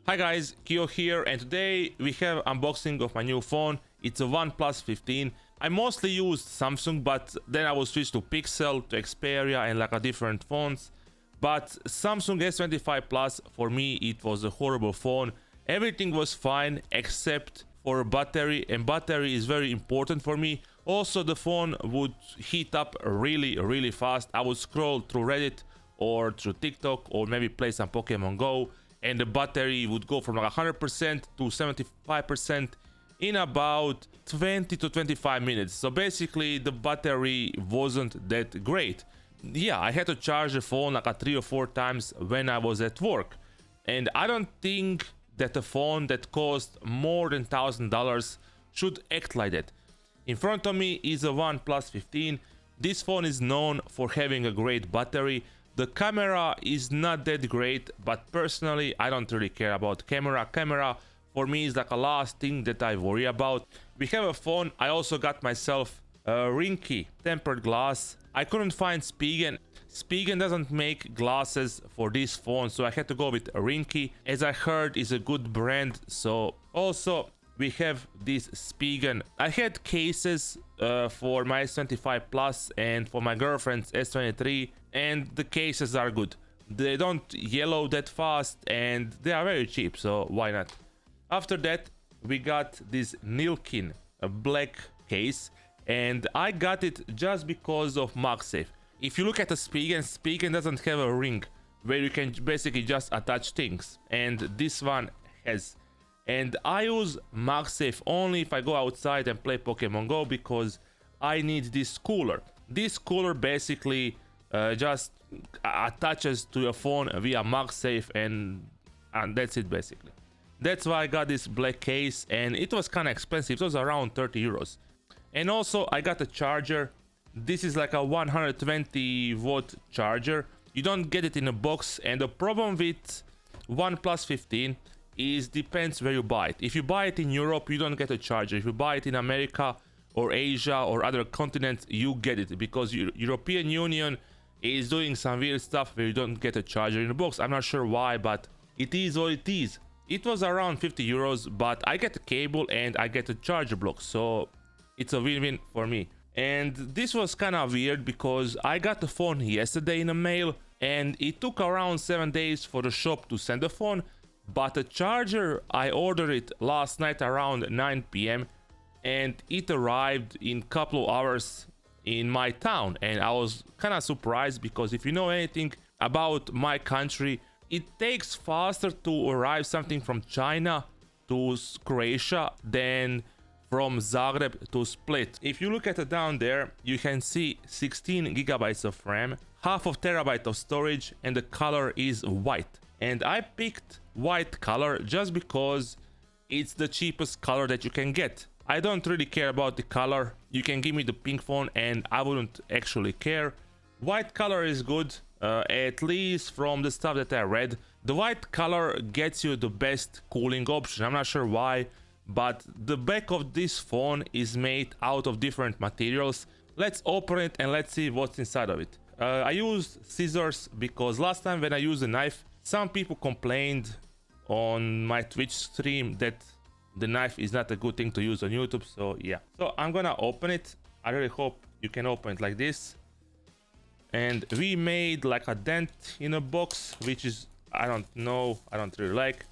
Hi guys, Kyo here, and today we have unboxing of my new phone. It's a OnePlus 15. I mostly used Samsung, but then I will switch to Pixel, to Xperia, and like a different phones. But Samsung S25 Plus, for me, it was a horrible phone. Everything was fine except for battery, and battery is very important for me. Also, the phone would heat up really fast. I would scroll through Reddit or through TikTok or maybe play some Pokemon Go, and the battery would go from like 100% to 75% in about 20 to 25 minutes. So basically the battery wasn't that great. Yeah, I had to charge the phone like 3 or 4 times when I was at work, and I don't think that a phone that costs more than $1,000 should act like that. In front of me is a OnePlus 15. This phone is known for having a great battery. The camera is not that great, but personally I don't really care about camera. Camera for me is like a last thing that I worry about. We have a phone. I also got myself a ringke tempered glass. I couldn't find Spigen. Spigen doesn't make glasses for this phone, so I had to go with ringke, as I heard is a good brand. So also we have this Spigen. I had cases for my S25 Plus and for my girlfriend's S23, and the cases are good. They don't yellow that fast and they are very cheap, so why not? After that we got this Nilkin, a black case, and I got it just because of MagSafe. If you look at the Spigen doesn't have a ring where you can basically just attach things, and this one has. And I use MagSafe only if I go outside and play Pokemon Go, because I need this cooler. This cooler basically just attaches to your phone via MagSafe, and that's it basically. That's why I got this black case, and it was kind of expensive. It was around 30 euros. And also I got a charger. This is like a 120 watt charger. You don't get it in a box, and the problem with OnePlus 15 is depends where you buy it. If you buy it in Europe, you don't get a charger. If you buy it in America or Asia or other continents, you get it, because European Union is doing some weird stuff where you don't get a charger in a box. I'm not sure why, but it is what it is. It was around 50 euros, but I get a cable and I get a charger block, so it's a win-win for me. And this was kind of weird because I got the phone yesterday in the mail, and it took around 7 days for the shop to send the phone. But the charger, I ordered it last night around 9 p.m. and it arrived in a couple of hours in my town, and I was kind of surprised, because if you know anything about my country, it takes faster to arrive something from China to Croatia than from Zagreb to Split. If you look at it down there, you can see 16 gigabytes of RAM, half of terabyte of storage, and the color is white. And I picked white color just because it's the cheapest color that you can get. I don't really care about the color. You can give me the pink phone and I wouldn't actually care. White color is good, at least from the stuff that I read. The white color gets you the best cooling option. I'm not sure why, but the back of this phone is made out of different materials. Let's open it and let's see what's inside of it. I used scissors because last time when I used a knife, some people complained on my Twitch stream that the knife is not a good thing to use on YouTube, so yeah. So I'm gonna open it. I really hope you can open it like this. And we made like a dent in a box, which is, I don't know, I don't really like.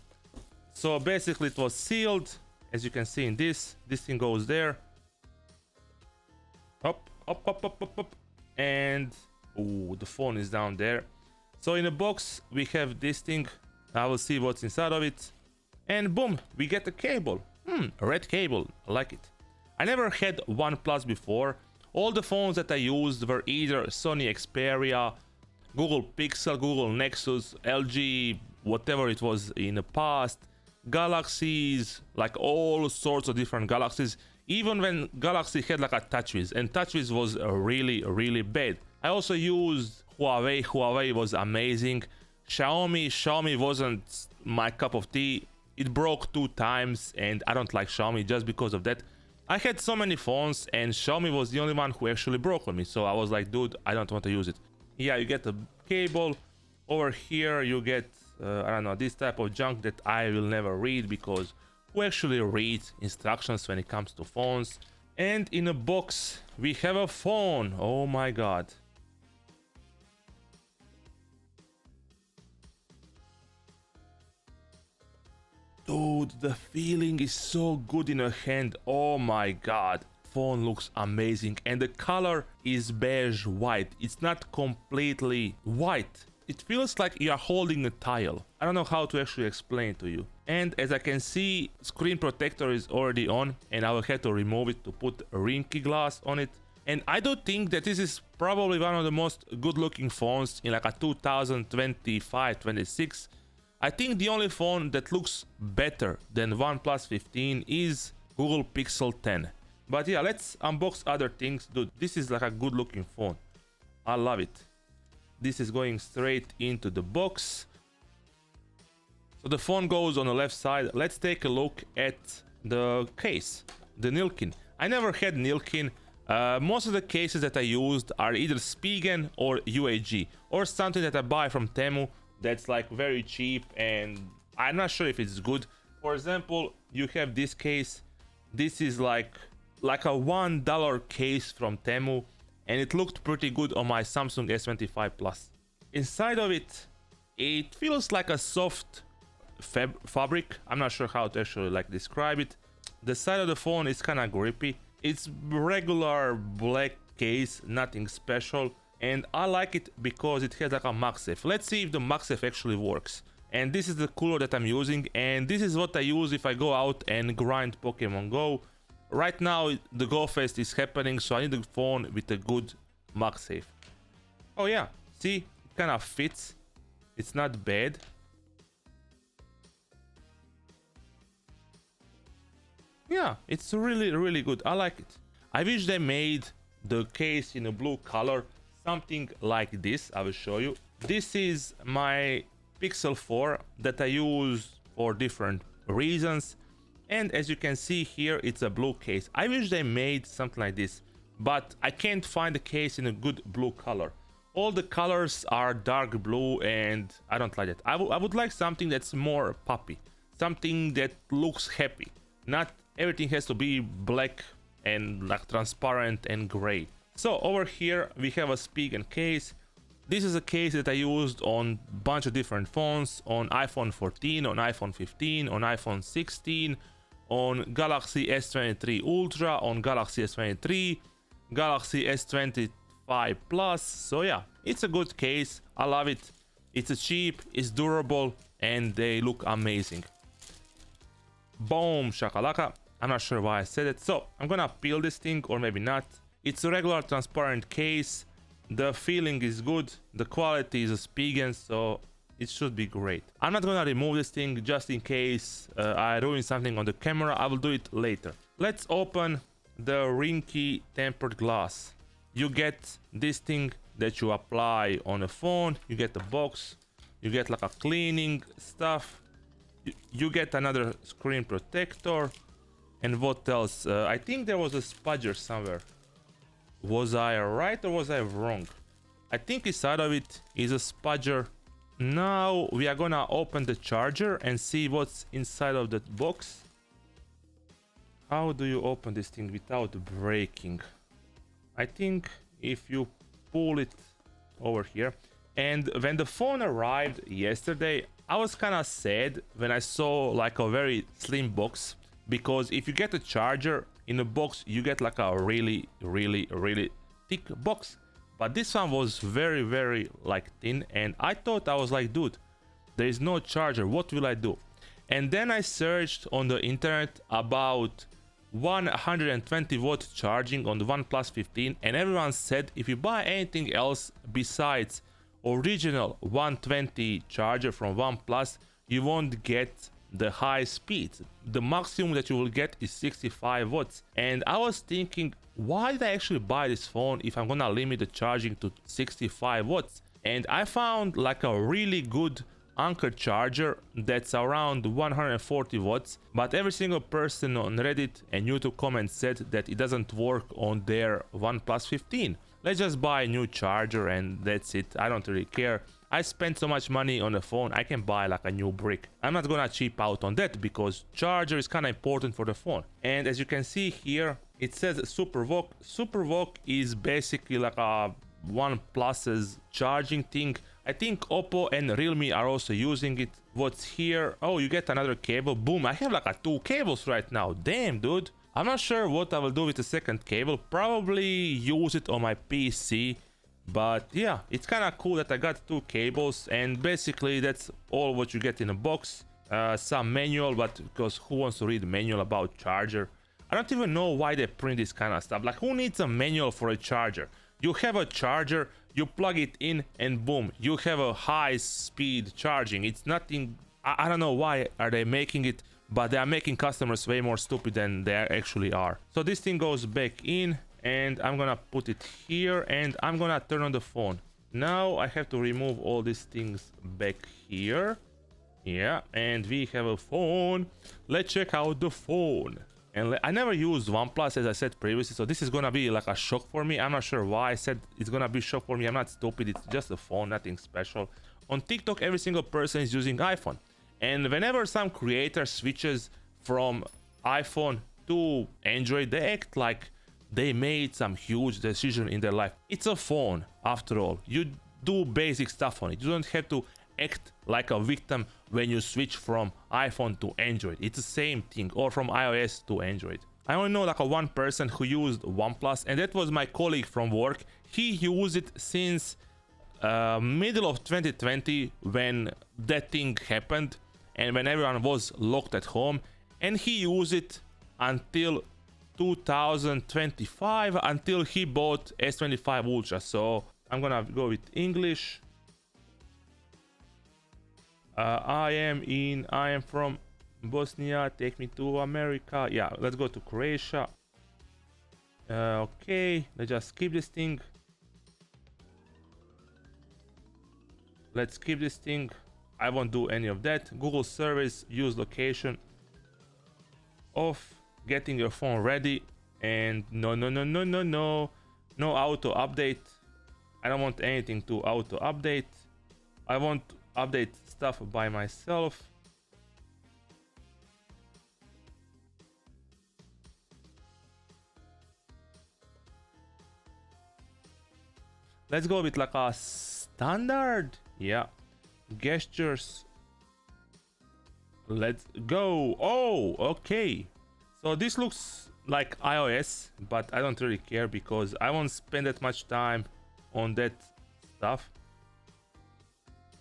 So basically it was sealed, as you can see in this thing goes there. Up, and ooh, the phone is down there. So in the box we have this thing. I will see what's inside of it, and boom, we get a cable. A red cable, I like it. I never had OnePlus before. All the phones that I used were either Sony Xperia, Google Pixel, Google Nexus, LG, whatever it was in the past, Galaxies, like all sorts of different Galaxies, even when Galaxy had like a TouchWiz, and TouchWiz was really bad. I also used Huawei was amazing. Xiaomi wasn't my cup of tea. It broke 2 times and I don't like Xiaomi just because of that. I had so many phones and Xiaomi was the only one who actually broke on me, so I was like, dude, I don't want to use it. Yeah, you get a cable. Over here you get I don't know, this type of junk that I will never read, because who actually reads instructions when it comes to phones? And in a box we have a phone. Oh my god. Dude, the feeling is so good in a hand. Oh my god. Phone looks amazing, and the color is beige white. It's not completely white. It feels like you are holding a tile. I don't know how to actually explain to you. And as I can see, screen protector is already on, and I will have to remove it to put ringke glass on it. And I do think that this is probably one of the most good looking phones in like a 2025-26. I think the only phone that looks better than OnePlus 15 is Google Pixel 10. But yeah, let's unbox other things. Dude, this is like a good looking phone. I love it. This is going straight into the box. So the phone goes on the left side. Let's take a look at the case, the Nilkin. I never had Nilkin. Most of the cases that I used are either Spigen or UAG, or something that I buy from Temu that's like very cheap, and I'm not sure if it's good. For example, you have this case. This is like a $1 case from Temu, and it looked pretty good on my Samsung S25 Plus. Inside of it, it feels like a soft fabric. I'm not sure how to actually like describe it. The side of the phone is kind of grippy. It's regular black case, nothing special, and I like it because it has like a MagSafe. Let's see if the MagSafe actually works. And this is the cooler that I'm using, and this is what I use if I go out and grind Pokemon Go. Right now the Go Fest is happening, so I need a phone with a good MagSafe. Oh yeah, see, it kind of fits. It's not bad. Yeah, it's really good. I like it. I wish they made the case in a blue color, something like this. I will show you. This is my Pixel 4 that I use for different reasons, and as you can see here, it's a blue case. I wish they made something like this, but I can't find a case in a good blue color. All the colors are dark blue, and I don't like that. I would like something that's more poppy, something that looks happy. Not everything has to be black and like transparent and gray. So over here we have a Spigen case. This is a case that I used on a bunch of different phones, on iPhone 14, on iPhone 15, on iPhone 16, on Galaxy S23 Ultra, on Galaxy S23, Galaxy S25 Plus. So yeah, it's a good case. I love it. It's cheap, it's durable, and they look amazing. Boom shakalaka. I'm not sure why I said it. So I'm gonna peel this thing, or maybe not. It's a regular transparent case. The feeling is good. The quality is a Spigen, so it should be great. I'm not gonna remove this thing just in case I ruin something on the camera. I will do it later. Let's open the ringke tempered glass. You get this thing that you apply on a phone. You get the box. You get like a cleaning stuff. You get another screen protector. And what else? I think there was a spudger somewhere. Was I right or was I wrong? I think inside of it is a spudger. Now we are gonna open the charger and see what's inside of that box. How do you open this thing without breaking? I think if you pull it over here. And when the phone arrived yesterday, I was kind of sad when I saw like a very slim box, because if you get a charger in a box, you get like a really thick box. But this one was very like thin, and I thought, I was like, dude, there is no charger, what will I do? And then I searched on the internet about 120 watt charging on the OnePlus 15, and everyone said if you buy anything else besides original 120 charger from OnePlus, you won't get the high speed. The maximum that you will get is 65 watts. And I was thinking, why did I actually buy this phone if I'm gonna limit the charging to 65 watts? And I found like a really good Anker charger that's around 140 watts, but every single person on Reddit and YouTube comments said that it doesn't work on their OnePlus 15. Let's just buy a new charger and that's it. I don't really care. I spent so much money on the phone, I can buy like a new brick. I'm not gonna cheap out on that because charger is kind of important for the phone. And as you can see here, it says SuperVOOC. SuperVOOC is basically like a OnePlus's charging thing. I think Oppo and Realme are also using it. What's here? Oh, you get another cable. Boom, I have like 2 cables right now. Damn, dude. I'm not sure what I will do with the second cable. Probably use it on my PC. But yeah, it's kind of cool that I got 2 cables, and basically that's all what you get in a box. Some manual, but because who wants to read manual about charger? I don't even know why they print this kind of stuff. Like, who needs a manual for a charger? You have a charger, you plug it in, and boom, you have a high speed charging. It's nothing. I don't know why are they making it, but they are making customers way more stupid than they actually are. So this thing goes back in, and I'm gonna put it here, and I'm gonna turn on the phone. Now I have to remove all these things back here. Yeah, and we have a phone. Let's check out the phone. And I never used OnePlus, as I said previously, so this is gonna be like a shock for me. I'm not sure why I said it's gonna be a shock for me. I'm not stupid, it's just a phone, nothing special. On TikTok, every single person is using iPhone. And whenever some creator switches from iPhone to Android, they act like they made some huge decision in their life. It's a phone, after all. You do basic stuff on it. You don't have to act like a victim when you switch from iPhone to Android. It's the same thing, or from iOS to Android. I only know like one person who used OnePlus, and that was my colleague from work. He used it since middle of 2020 when that thing happened and when everyone was locked at home, and he used it until 2025, until he bought S25 Ultra. So I'm gonna go with English. I am from Bosnia, take me to America. Yeah, let's go to Croatia. Okay, let's just skip this thing. Let's skip this thing. I won't do any of that. Google service, use location. Off, getting your phone ready. And no auto update. I don't want anything to auto update. I want update stuff by myself. Let's go with like a standard. Yeah, gestures. Let's go. Oh, okay. So this looks like iOS, but I don't really care because I won't spend that much time on that stuff.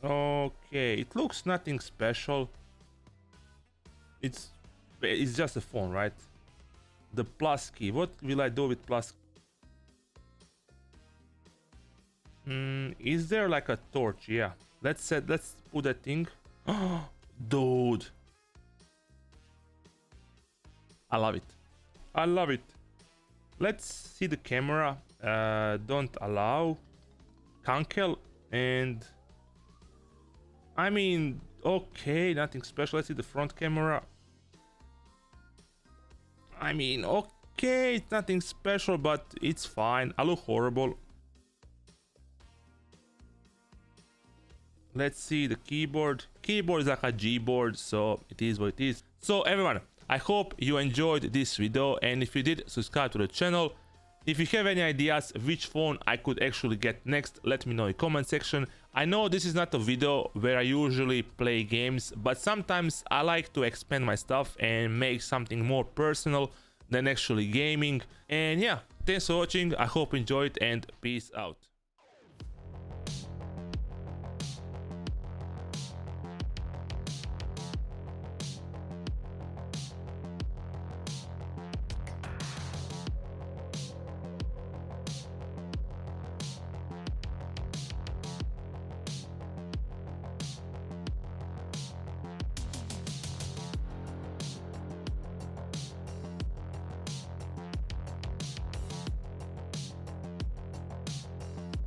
Okay, it looks nothing special. It's just a phone, right? The plus key. What will I do with plus? Is there like a torch? Yeah. Let's put that thing. Oh, dude. I love it. I love it. Let's see the camera. Don't allow. Cancel. And I mean, okay, nothing special. Let's see the front camera. I mean, okay, it's nothing special, but it's fine. I look horrible. Let's see the keyboard. Keyboard is like a Gboard, so it is what it is. So everyone, I hope you enjoyed this video, and if you did, subscribe to the channel. If you have any ideas which phone I could actually get next, let me know in the comment section. I know this is not a video where I usually play games, but sometimes I like to expand my stuff and make something more personal than actually gaming. And yeah, thanks for watching. I hope you enjoyed, and peace out.